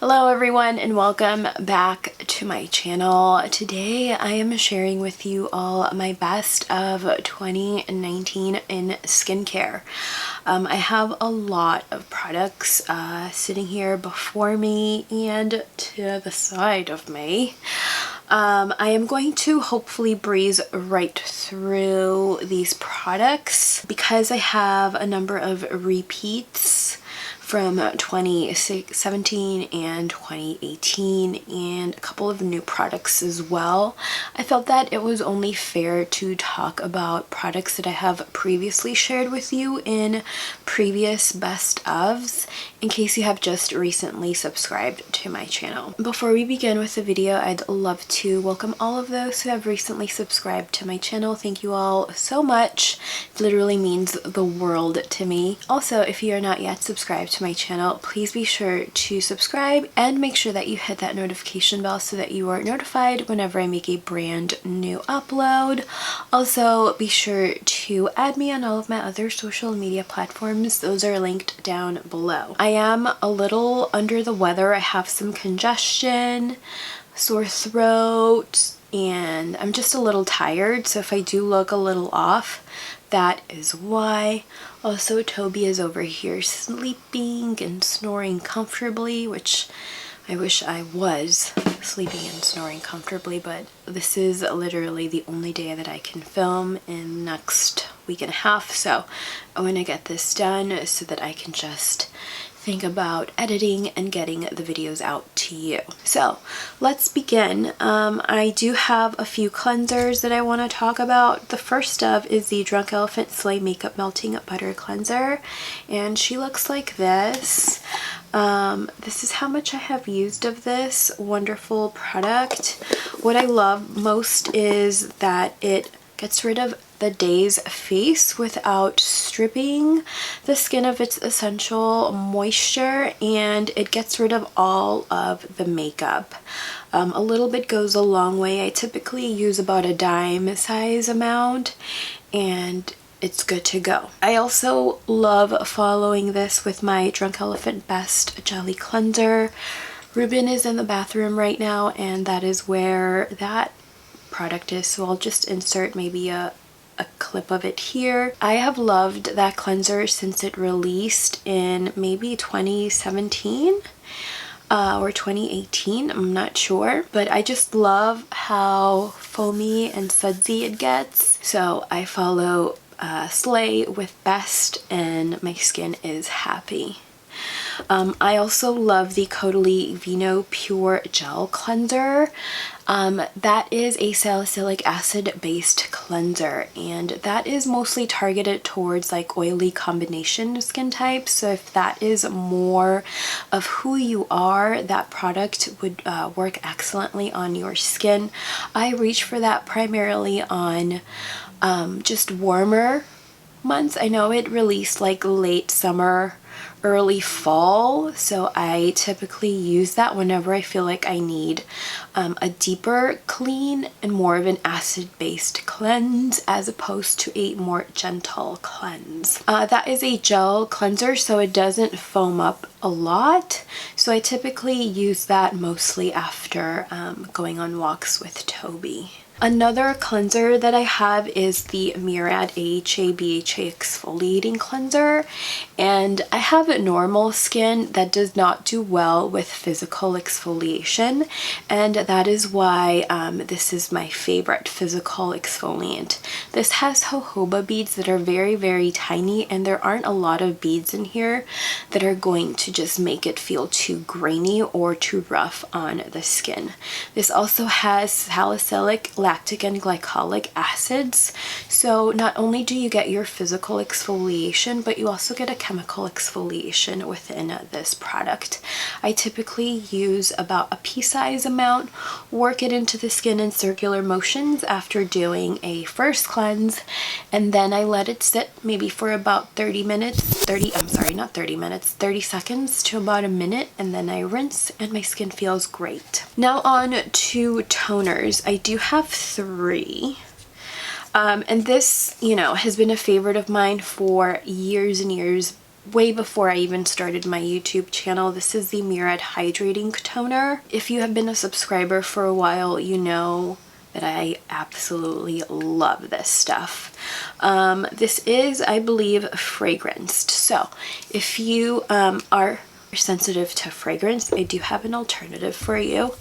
Hello everyone and welcome back to my channel. Today I am sharing with you all my best of 2019 in skincare. I have a lot of products sitting here before me and to the side of me. I am going to hopefully breeze right through these products because I have a number of repeats from 2017 and 2018 and a couple of new products as well. I felt that it was only fair to talk about products that I have previously shared with you in previous best ofs in case you have just recently subscribed to my channel. Before we begin with the video, I'd love to welcome all of those who have recently subscribed to my channel. Thank you all so much. It literally means the world to me. Also, if you are not yet subscribed to my channel, please be sure to subscribe and make sure that you hit that notification bell so that you are notified whenever I make a brand new upload. Also, be sure to add me on all of my other social media platforms. Those are linked down below. I am a little under the weather. I have some congestion, sore throat, and I'm just a little tired, so if I do look a little off, that is why. Also, Toby is over here sleeping and snoring comfortably, which I wish I was sleeping and snoring comfortably, but this is literally the only day that I can film in the next week and a half, so I want to get this done so that I can just think about editing and getting the videos out to you. So let's begin. I do have a few cleansers that I want to talk about. The first of is the Drunk Elephant SLAAI Makeup Melting Butter Cleanser, and she looks like this. This is how much I have used of this wonderful product. What I love most is that it gets rid of the Daze face without stripping the skin of its essential moisture, and it gets rid of all of the makeup. A little bit goes a long way. I typically use about a dime size amount and it's good to go. I also love following this with my Drunk Elephant Best Jelly Cleanser. Ruben is in the bathroom right now and that is where that product is, so I'll just insert maybe a clip of it here. I have loved that cleanser since it released in maybe 2017 or 2018, I'm not sure, but I just love how foamy and sudsy it gets. So I follow SLAAI with Best and my skin is happy. I also love the Caudalie Vinopure Gel Cleanser. That is a salicylic acid based cleanser, and that is mostly targeted towards like oily combination skin types. So if that is more of who you are, that product would work excellently on your skin. I reach for that primarily on just warmer months. I know it released like late summer, early fall, so I typically use that whenever I feel like I need a deeper clean and more of an acid-based cleanse as opposed to a more gentle cleanse. That is a gel cleanser, so it doesn't foam up a lot, so I typically use that mostly after going on walks with Toby. Another cleanser that I have is the Murad AHA BHA Exfoliating Cleanser, and I have a normal skin that does not do well with physical exfoliation, and that is why this is my favorite physical exfoliant. This has jojoba beads that are very, very tiny, and there aren't a lot of beads in here that are going to just make it feel too grainy or too rough on the skin. This also has salicylic, lactic and glycolic acids, so not only do you get your physical exfoliation, but you also get a chemical exfoliation within this product. I typically use about a pea-size amount, work it into the skin in circular motions after doing a first cleanse, and then I let it sit maybe for about 30 seconds to about a minute, and then I rinse and my skin feels great. Now on to toners. I do have 3. And this, you know, has been a favorite of mine for years and years way before I even started my YouTube channel. This is the Murad Hydrating Toner. If you have been a subscriber for a while, you know that I absolutely love this stuff. This is, I believe, fragranced. So if you are sensitive to fragrance, I do have an alternative for you,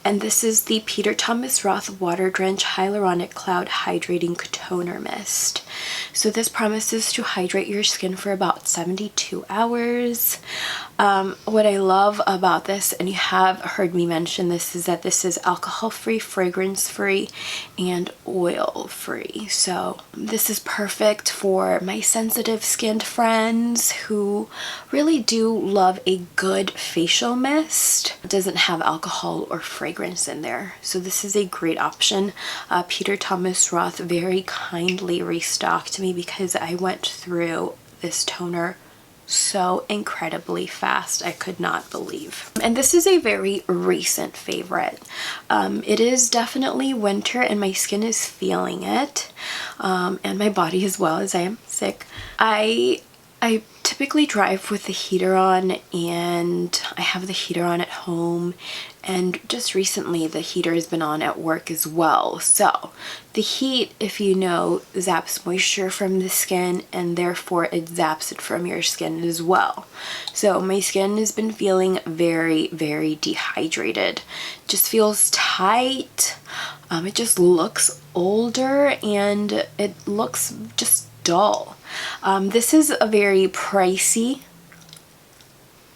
and this is the Peter Thomas Roth Water Drench Hyaluronic Cloud Hydrating Toner Mist. So this promises to hydrate your skin for about 72 hours. What I love about this, and you have heard me mention this, is that this is alcohol-free, fragrance-free, and oil-free. So this is perfect for my sensitive skinned friends who really do love a good facial mist. It doesn't have alcohol or fragrance in there. So this is a great option. Peter Thomas Roth very kindly restocked me because I went through this toner so incredibly fast. I could not believe. And this is a very recent favorite. It is definitely winter and my skin is feeling it, and my body as well, as I am sick. I typically drive with the heater on, and I have the heater on at home, and just recently the heater has been on at work as well. So the heat, if you know, zaps moisture from the skin, and therefore it zaps it from your skin as well. So my skin has been feeling very, very dehydrated. Just feels tight. It just looks older, and it looks just dull. This is a very pricey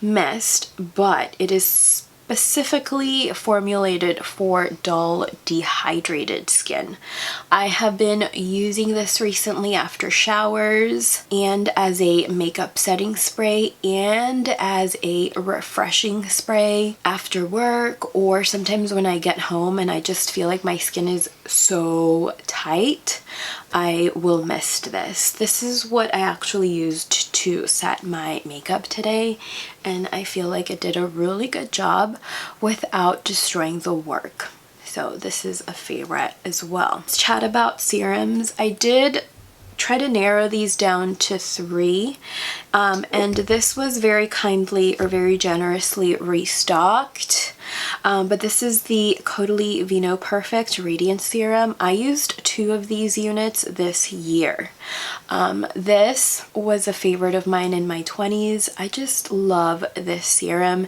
mist, but it is specifically formulated for dull, dehydrated skin. I have been using this recently after showers, and as a makeup setting spray, and as a refreshing spray after work, or sometimes when I get home and I just feel like my skin is so tight, I will mist this. This is what I actually used to set my makeup today, and I feel like it did a really good job without destroying the work. So this is a favorite as well. Let's chat about serums. I did try to narrow these down to 3, and this was very kindly or very generously restocked. But this is the Caudalie Vinoperfect Radiance Serum. I used 2 of these units this year. This was a favorite of mine in my 20s. I just love this serum.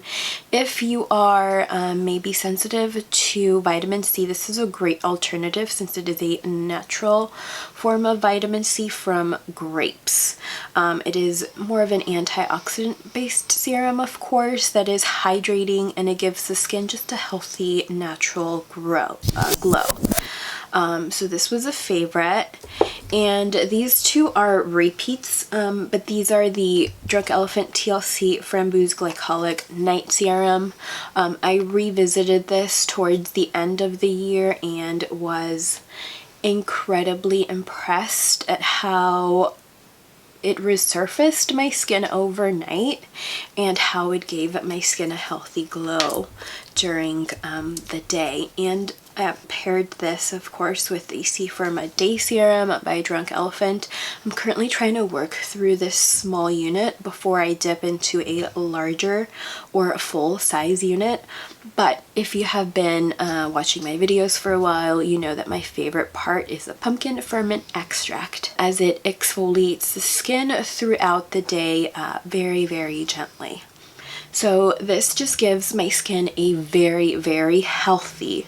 If you are maybe sensitive to vitamin C, this is a great alternative since it is a natural form of vitamin C from grapes. It is more of an antioxidant based serum, of course, that is hydrating, and it gives the skin just a healthy, natural glow. So this was a favorite, and these 2 are repeats, but these are the Drunk Elephant TLC Framboos Glycolic Night Serum. I revisited this towards the end of the year and was incredibly impressed at how it resurfaced my skin overnight and how it gave my skin a healthy glow during the day. And I paired this, of course, with the C-Firma Day Serum by Drunk Elephant. I'm currently trying to work through this small unit before I dip into a larger or a full size unit. But if you have been watching my videos for a while, you know that my favorite part is the pumpkin ferment extract, as it exfoliates the skin throughout the day very, very gently. So this just gives my skin a very, very healthy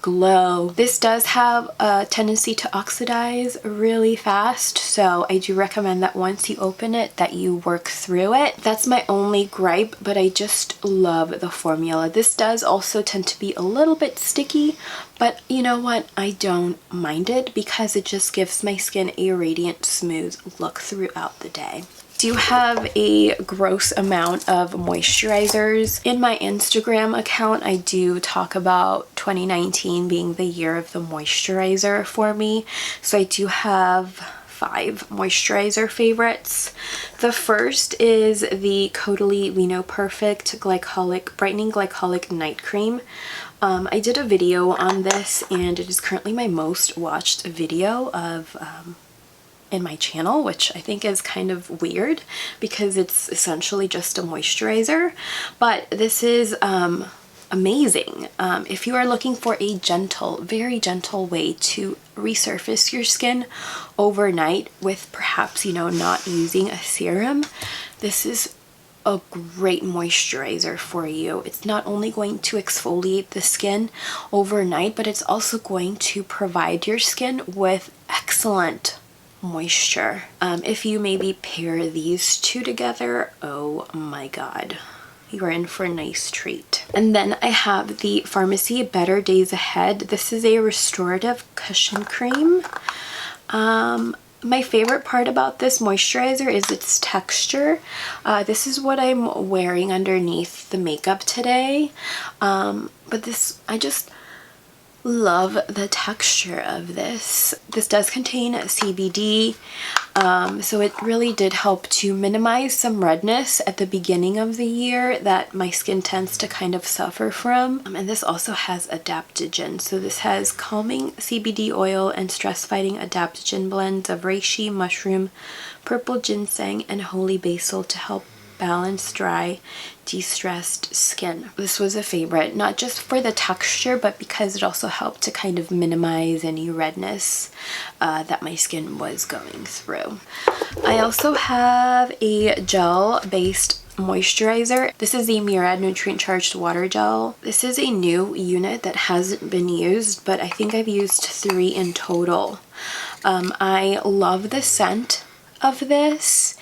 glow. This does have a tendency to oxidize really fast, so I do recommend that once you open it that you work through it. That's my only gripe, but I just love the formula. This does also tend to be a little bit sticky, but you know what? I don't mind it because it just gives my skin a radiant, smooth look throughout the day. Do have a gross amount of moisturizers. In my Instagram account, I do talk about 2019 being the year of the moisturizer for me. So I do have 5 moisturizer favorites. The first is the Caudalie Vinoperfect Brightening Glycolic Night Cream. I did a video on this, and it is currently my most watched video of in my channel, which I think is kind of weird because it's essentially just a moisturizer, but this is amazing. If you are looking for a gentle, very gentle way to resurface your skin overnight with perhaps, you know, not using a serum, this is a great moisturizer for you. It's not only going to exfoliate the skin overnight, but it's also going to provide your skin with excellent moisture. If you maybe pair these two together, oh my god, you are in for a nice treat. And then I have the Farmacy Better Days Ahead. This is a restorative cushion cream. My favorite part about this moisturizer is its texture. This is what I'm wearing underneath the makeup today. But this, I just love the texture of this. This does contain CBD, so it really did help to minimize some redness at the beginning of the year that my skin tends to kind of suffer from. And this also has adaptogen. So this has calming CBD oil and stress-fighting adaptogen blends of reishi, mushroom, purple ginseng, and holy basil to help balance dry, de-stressed skin. This was a favorite, not just for the texture, but because it also helped to kind of minimize any redness that my skin was going through. I also have a gel-based moisturizer. This is the Murad Nutrient Charged Water Gel. This is a new unit that hasn't been used, but I think I've used 3 in total. I love the scent of this,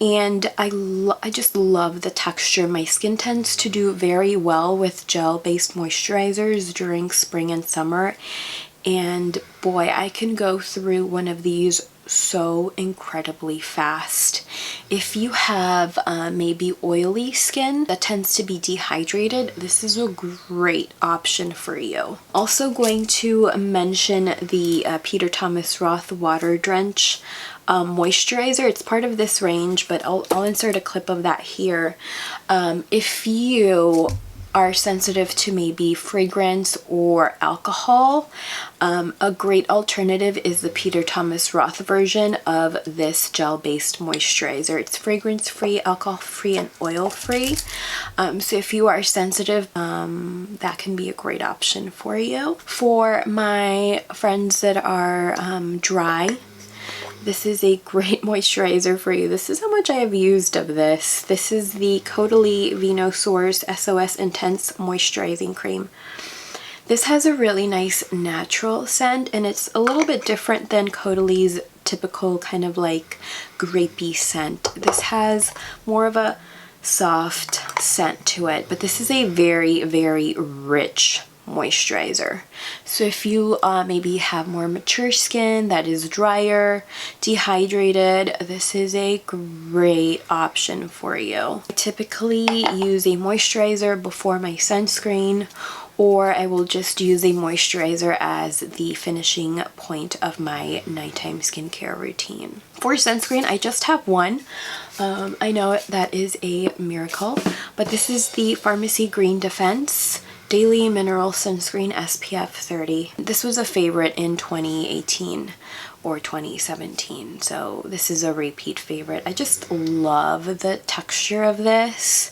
and I just love the texture. My skin tends to do very well with gel-based moisturizers during spring and summer, and boy, I can go through one of these so incredibly fast. If you have maybe oily skin that tends to be dehydrated, this is a great option for you. Also going to mention the Peter Thomas Roth Water Drench moisturizer. It's part of this range, but I'll insert a clip of that here. If you are sensitive to maybe fragrance or alcohol, a great alternative is the Peter Thomas Roth version of this gel-based moisturizer. It's fragrance-free, alcohol-free, and oil-free. So if you are sensitive, that can be a great option for you. For my friends that are dry, this is a great moisturizer for you. This is how much I have used of this. This is the Caudalie Vinosource S.O.S Intense Moisturizing Cream. This has a really nice natural scent, and it's a little bit different than Caudalie's typical kind of like grapey scent. This has more of a soft scent to it, but this is a very, very rich moisturizer. So if you maybe have more mature skin that is drier, dehydrated, this is a great option for you. I typically use a moisturizer before my sunscreen, or I will just use a moisturizer as the finishing point of my nighttime skincare routine. For sunscreen, I just have one. I know that is a miracle, but this is the Farmacy Green Defense Daily Mineral Sunscreen SPF 30. This was a favorite in 2018 or 2017, so this is a repeat favorite. I just love the texture of this.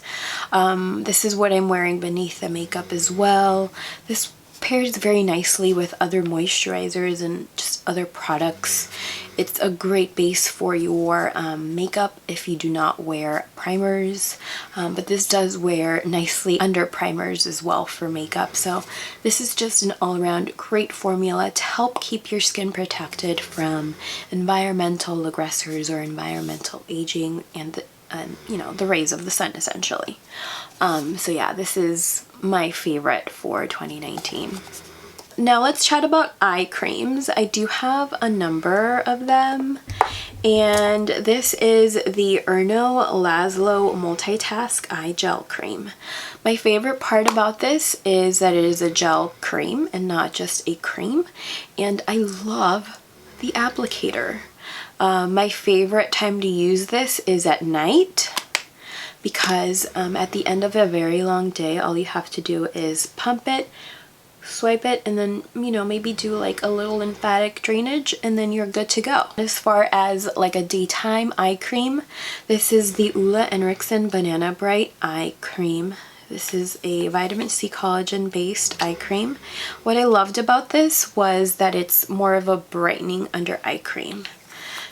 This is what I'm wearing beneath the makeup as well. This pairs very nicely with other moisturizers and just other products. It's a great base for your makeup if you do not wear primers, but this does wear nicely under primers as well for makeup. So this is just an all-around great formula to help keep your skin protected from environmental aggressors or environmental aging and you know, the rays of the sun essentially. So yeah, this is my favorite for 2019. Now let's chat about eye creams. I do have a number of them, and this is the Erno Laszlo Multitask Eye Gel Cream. My favorite part about this is that it is a gel cream and not just a cream, and I love the applicator. My favorite time to use this is at night, because at the end of a very long day, all you have to do is pump it, swipe it, and then, you know, maybe do like a little lymphatic drainage, and then you're good to go. As far as like a daytime eye cream, this is the Henriksen Banana Bright Eye Cream. This is a vitamin C collagen based eye cream. What I loved about this was that it's more of a brightening under eye cream.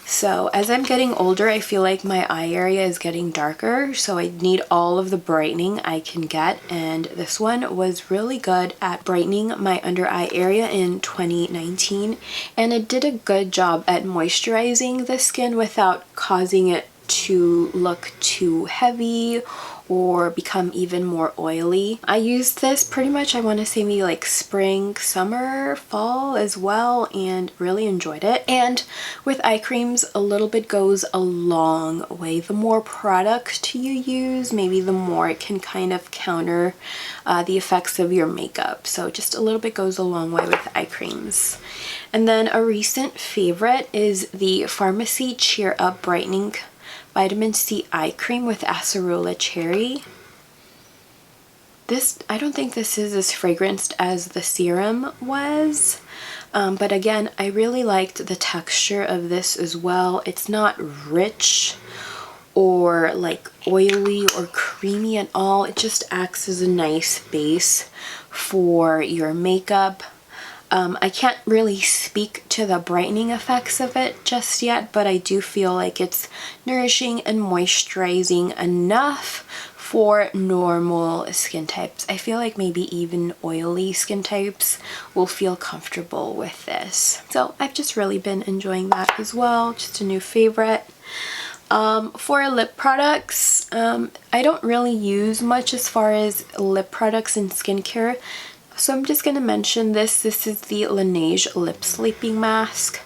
So as I'm getting older, I feel like my eye area is getting darker, so I need all of the brightening I can get, and this one was really good at brightening my under eye area in 2019, and it did a good job at moisturizing the skin without causing it to look too heavy or become even more oily. I used this pretty much, I want to say maybe like spring, summer, fall as well, and really enjoyed it. And with eye creams, a little bit goes a long way. The more product you use, maybe the more it can kind of counter the effects of your makeup. So just a little bit goes a long way with eye creams. And then a recent favorite is the Farmacy Cheer Up Brightening Vitamin C Eye Cream with Acerola Cherry. This, I don't think this is as fragranced as the Serum was, but again, I really liked the texture of this as well. It's not rich or like oily or creamy at all. It just acts as a nice base for your makeup. I can't really speak to the brightening effects of it just yet, but I do feel like it's nourishing and moisturizing enough for normal skin types. I feel like maybe even oily skin types will feel comfortable with this. So I've just really been enjoying that as well. Just a new favorite. For lip products, I don't really use much as far as lip products and skincare. So I'm just going to mention this. This is the Laneige Lip Sleeping Mask.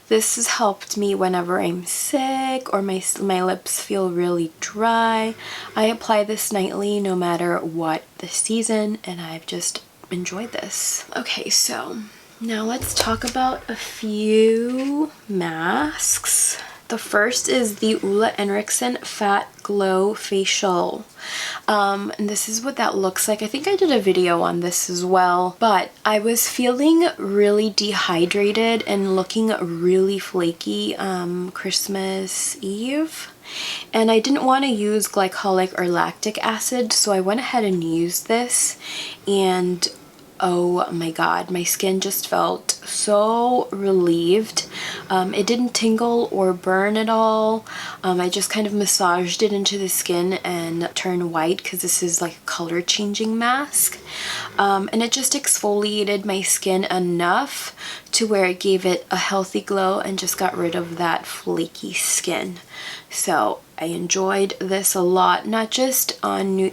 This has helped me whenever I'm sick or my lips feel really dry. I apply this nightly no matter what the season, and I've just enjoyed this. Okay, so now let's talk about a few masks. The first is the Henriksen Phat Glow Facial. And this is what that looks like. I think I did a video on this as well, but I was feeling really dehydrated and looking really flaky Christmas Eve. And I didn't want to use glycolic or lactic acid, so I went ahead and used this, and oh my god, my skin just felt so relieved. It didn't tingle or burn at all. I just kind of massaged it into the skin and turned white because this is like a color changing mask. And it just exfoliated my skin enough to where it gave it a healthy glow and just got rid of that flaky skin. So I enjoyed this a lot, not just on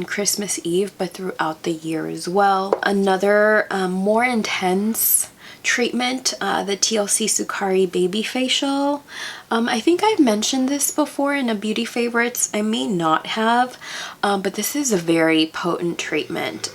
Christmas Eve, but throughout the year as well. Another more intense treatment, the TLC Sukari Baby Facial. I think I've mentioned this before in a beauty favorites. I may not have, but this is a very potent treatment.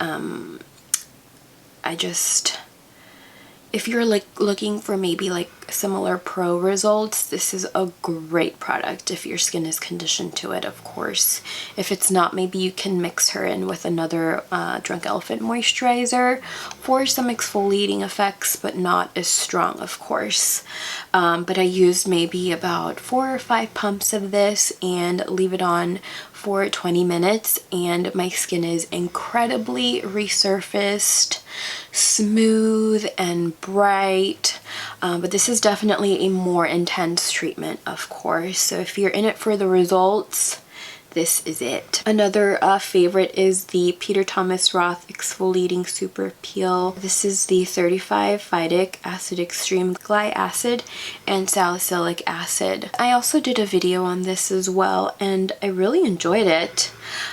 If you're like looking for maybe like similar pro results, this is a great product if your skin is conditioned to it, of course. If it's not, maybe you can mix her in with another Drunk Elephant moisturizer for some exfoliating effects, but not as strong, of course. But I used maybe about 4 or 5 pumps of this and leave it on for 20 minutes, and my skin is incredibly resurfaced, smooth and bright. But this is definitely a more intense treatment, of course. So if you're in it for the results, this is it. Another favorite is the Peter Thomas Roth Exfoliating Super Peel. This is the 35 phytic acid extreme gly acid and salicylic acid. I also did a video on this as well, and I really enjoyed it.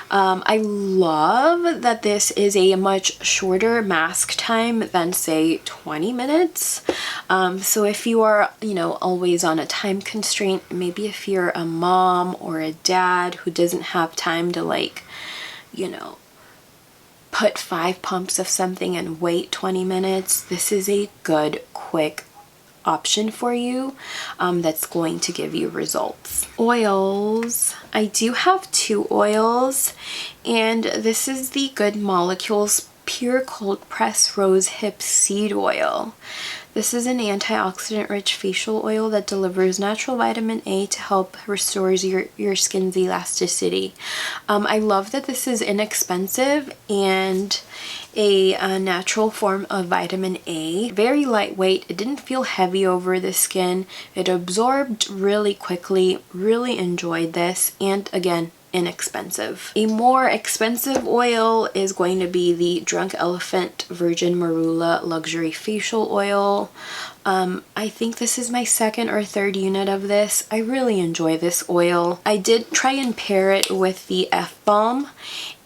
I love that this is a much shorter mask time than say 20 minutes. So if you are, you know, always on a time constraint, maybe if you're a mom or a dad who doesn't have time to, like, you know, put 5 pumps of something and wait 20 minutes, this is a good, quick option for you that's going to give you results. Oils. I do have 2 oils, and this is the Good Molecules Pure Cold Press Rose Hip Seed Oil. This is an antioxidant-rich facial oil that delivers natural vitamin A to help restore your skin's elasticity. I love that this is inexpensive and a natural form of vitamin A. Very lightweight. It didn't feel heavy over the skin. It absorbed really quickly. Really enjoyed this. And again, inexpensive. A more expensive oil is going to be the Drunk Elephant Virgin Marula Luxury Facial Oil. I think this is my second or third unit of this. I really enjoy this oil. I did try and pair it with the F-Balm,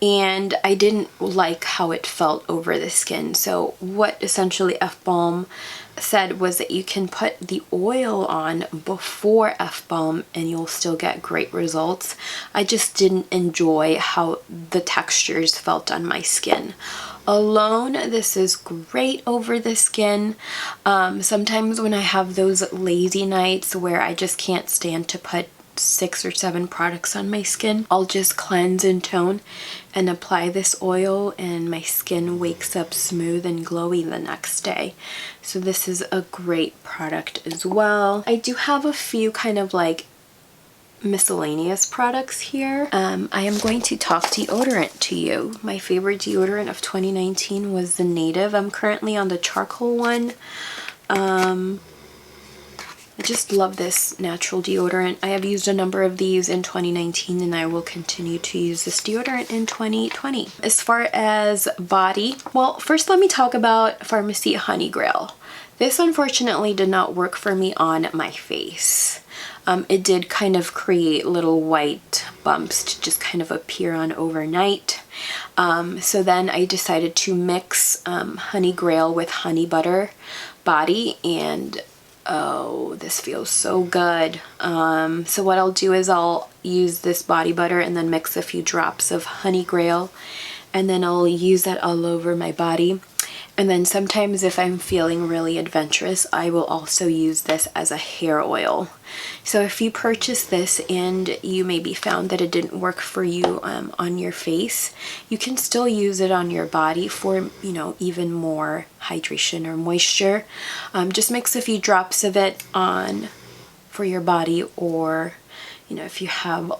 and I didn't like how it felt over the skin. So what essentially F-Balm said was that you can put the oil on before F-Balm and you'll still get great results. I just didn't enjoy how the textures felt on my skin. Alone, this is great over the skin. Sometimes when I have those lazy nights where I just can't stand to put 6 or 7 products on my skin, I'll just cleanse and tone and apply this oil, and my skin wakes up smooth and glowy the next day. So this is a great product as well. I do have a few kind of like miscellaneous products here. I am going to talk deodorant to you. My favorite deodorant of 2019 was the Native. I'm currently on the charcoal one. I just love this natural deodorant. I have used a number of these in 2019 and I will continue to use this deodorant in 2020. As far as body, well, first let me talk about Farmacy Honey Grail. This unfortunately did not work for me on my face. It did kind of create little white bumps to just kind of appear on overnight. So then I decided to mix Honey Grail with Honey Butter Body, and oh, this feels so good. So what I'll do is I'll use this body butter and then mix a few drops of Honey Grail, and then I'll use that all over my body. And then sometimes if I'm feeling really adventurous, I will also use this as a hair oil. So if you purchase this and you maybe found that it didn't work for you on your face, you can still use it on your body for, you know, even more hydration or moisture. Just mix a few drops of it on for your body, or, you know, if you have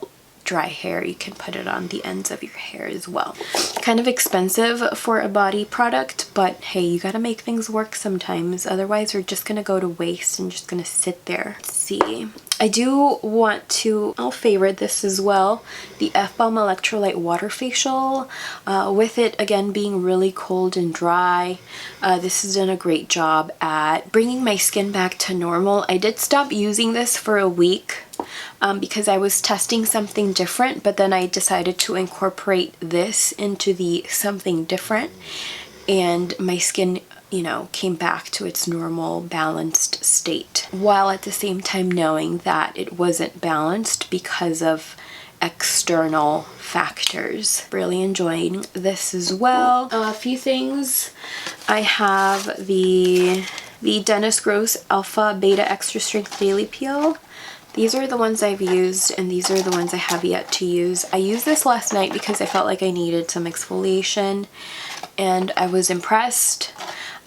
dry hair, you can put it on the ends of your hair as well. Kind of expensive for a body product, but hey, you gotta make things work sometimes, otherwise we're just gonna go to waste and just gonna sit there. Let's see. I do want to, I'll favorite this as well, the F-Balm Electrolyte WaterFacial. With it, again, being really cold and dry, this has done a great job at bringing my skin back to normal. I did stop using this for a week because I was testing something different, but then I decided to incorporate this into the something different, and my skin, you know, came back to its normal balanced state, while at the same time knowing that it wasn't balanced because of external factors. Really enjoying this as well. A few things. I have the Dennis Gross Alpha Beta Extra Strength Daily Peel. These are the ones I've used, and these are the ones I have yet to use. I used this last night because I felt like I needed some exfoliation, and I was impressed.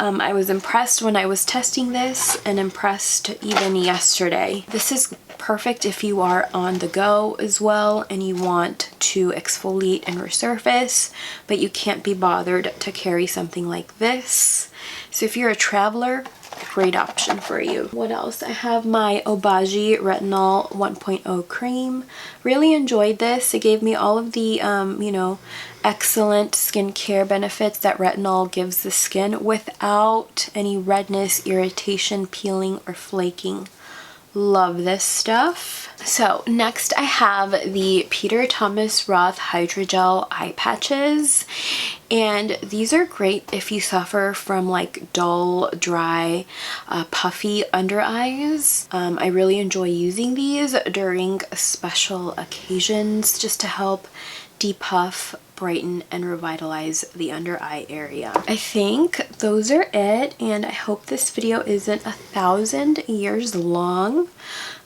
I was impressed when I was testing this, and impressed even yesterday. This is perfect if you are on the go as well and you want to exfoliate and resurface, but you can't be bothered to carry something like this. So if you're a traveler, great option for you. What else? I have my Obagi Retinol 1.0 cream. Really enjoyed this. It gave me all of the, you know, excellent skincare benefits that retinol gives the skin without any redness, irritation, peeling, or flaking. Love this stuff. So next I have the Peter Thomas Roth Hydrogel eye patches, and these are great if you suffer from like dull, dry, puffy under eyes. I really enjoy using these during special occasions just to help depuff, brighten and revitalize the under eye area. I think those are it, and I hope this video isn't 1,000 years long.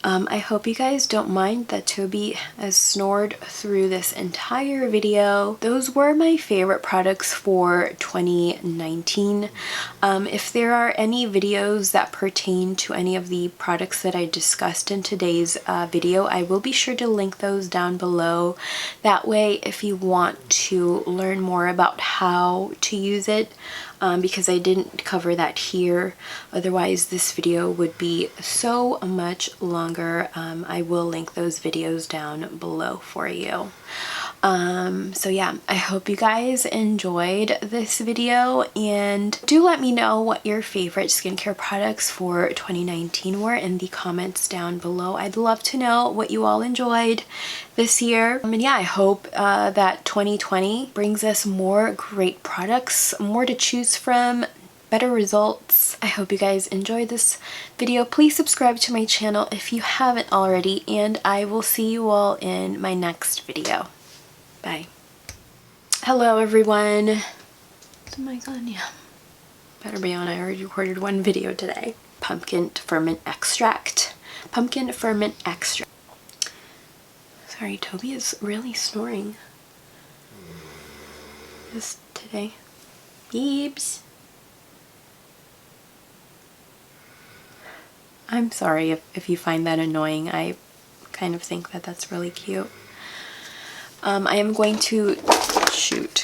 I hope you guys don't mind that Toby has snored through this entire video. Those were my favorite products for 2019. If there are any videos that pertain to any of the products that I discussed in today's video, I will be sure to link those down below. That way, if you want to learn more about how to use it, because I didn't cover that here, otherwise this video would be so much longer. I will link those videos down below for you. So yeah, I hope you guys enjoyed this video, and do let me know what your favorite skincare products for 2019 were in the comments down below. I'd love to know what you all enjoyed this year. And yeah, I hope that 2020 brings us more great products, more to choose from, better results. I hope you guys enjoyed this video. Please subscribe to my channel if you haven't already, and I will see you all in my next video. Bye. Hello everyone. Oh my god, yeah. Better be on, I already recorded one video today. Pumpkin ferment extract. Pumpkin ferment extract. Sorry, Toby is really snoring this today. Beebs. I'm sorry if you find that annoying. I kind of think that that's really cute. I am going to shoot.